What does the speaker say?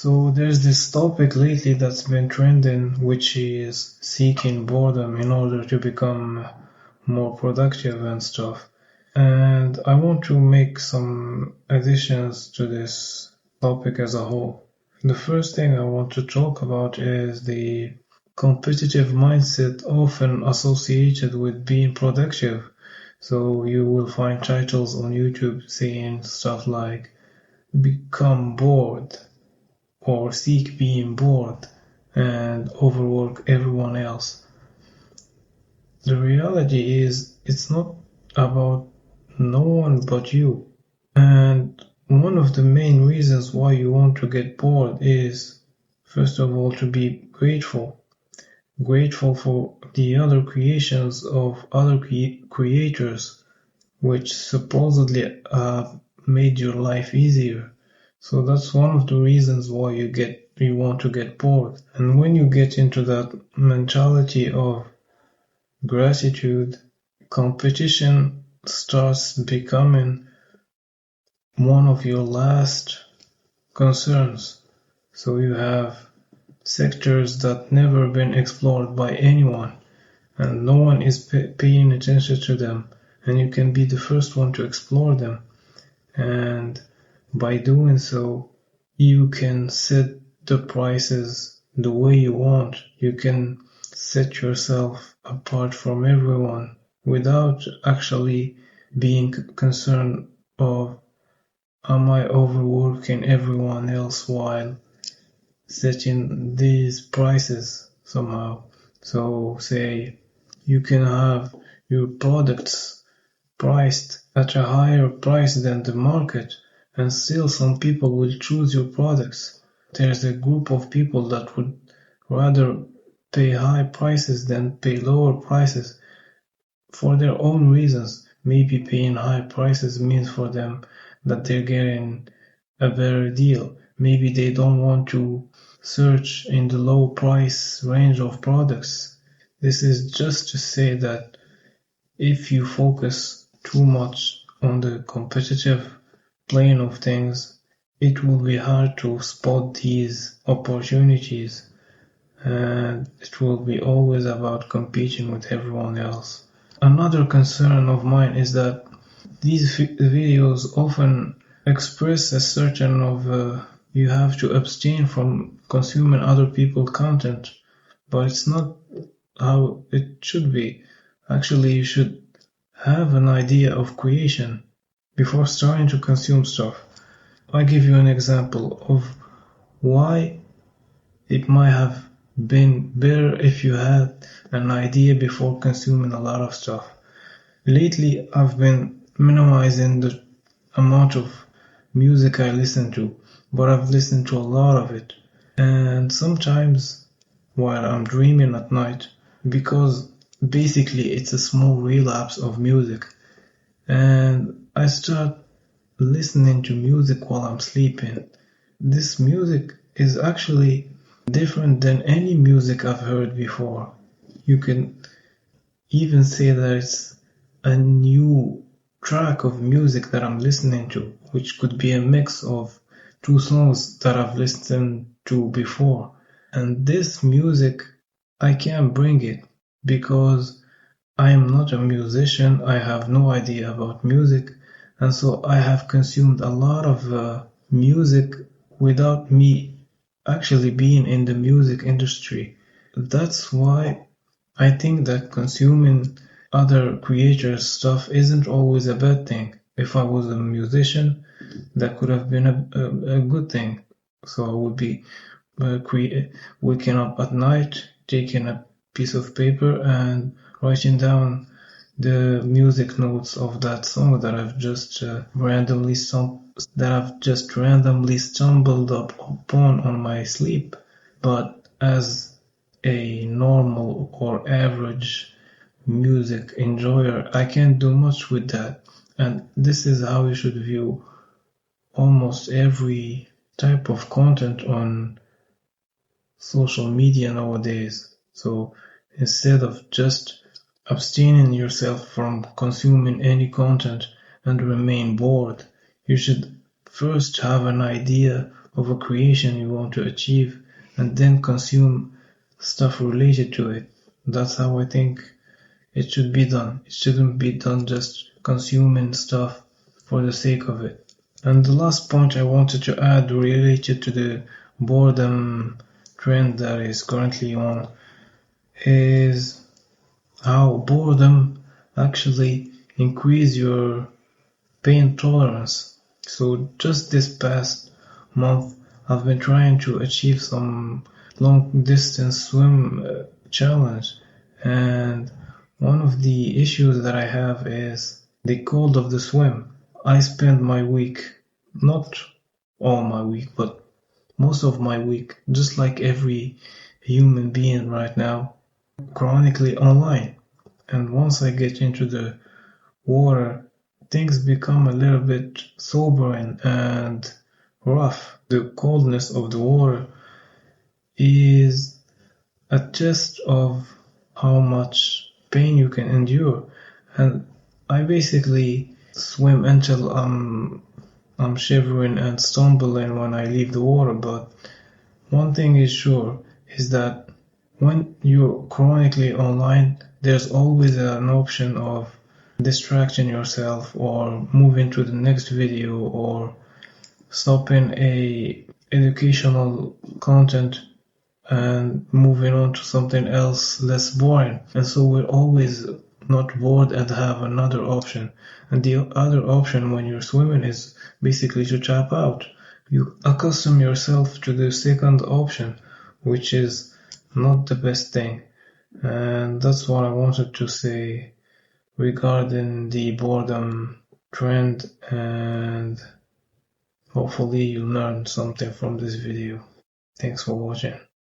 So there's this topic lately that's been trending, which is seeking boredom in order to become more productive and stuff. And I want to make some additions to this topic as a whole. The first thing I want to talk about is the competitive mindset often associated with being productive. So you will find titles on YouTube saying stuff like become bored or seek being bored and overwork everyone else. The reality is it's not about no one but you. And one of the main reasons why you want to get bored is, first of all, to be grateful. Grateful for the other creations of other creators, which supposedly made your life easier. So that's one of the reasons why you want to get bored. And when you get into that mentality of gratitude, competition starts becoming one of your last concerns. So you have sectors that never been explored by anyone and no one is paying attention to them, and you can be the first one to explore them. And by doing so, you can set the prices the way you want. You can set yourself apart from everyone without actually being concerned of, am I overworking everyone else while setting these prices somehow? So say you can have your products priced at a higher price than the market, and still some people will choose your products. There's a group of people that would rather pay high prices than pay lower prices for their own reasons. Maybe paying high prices means for them that they're getting a better deal. Maybe they don't want to search in the low price range of products. This is just to say that if you focus too much on the competitive plane of things, it will be hard to spot these opportunities, and it will be always about competing with everyone else. Another concern of mine is that these videos often express a certain of you have to abstain from consuming other people's content, but it's not how it should be. Actually, you should have an idea of creation before starting to consume stuff. I'll give you an example of why it might have been better if you had an idea before consuming a lot of stuff. Lately, I've been minimizing the amount of music I listen to, but I've listened to a lot of it. And sometimes while I'm dreaming at night, because basically it's a small relapse of music, and I start listening to music while I'm sleeping. This music is actually different than any music I've heard before. You can even say that it's a new track of music that I'm listening to, which could be a mix of two songs that I've listened to before. And this music, I can't bring it because I am not a musician. I have no idea about music, and so I have consumed a lot of music without me actually being in the music industry. That's why I think that consuming other creators' stuff isn't always a bad thing. If I was a musician, that could have been a good thing. So I would be waking up at night, taking a piece of paper and writing down the music notes of that song that I've just randomly stumbled upon on my sleep. But as a normal or average music enjoyer, I can't do much with that. And this is how you should view almost every type of content on social media nowadays. So instead of just abstaining yourself from consuming any content and remain bored, you should first have an idea of a creation you want to achieve and then consume stuff related to it. That's how I think it should be done. It shouldn't be done just consuming stuff for the sake of it. And the last point I wanted to add related to the boredom trend that is currently on is how boredom actually increase your pain tolerance. So just this past month, I've been trying to achieve some long distance swim challenge, and one of the issues that I have is the cold of the swim. I spend my week, not all my week, but most of my week, just like every human being right now, chronically online. And once I get into the water, things become a little bit sobering and rough. The coldness of the water is a test of how much pain you can endure. And I basically swim until I'm shivering and stumbling when I leave the water. But one thing is sure is that when you're chronically online, there's always an option of distracting yourself or moving to the next video or stopping a educational content and moving on to something else less boring. And so we're always not bored and have another option. And the other option when you're swimming is basically to tap out. You accustom yourself to the second option, which is not the best thing. And that's what I wanted to say regarding the boredom trend, and hopefully you learned something from this video. Thanks for watching.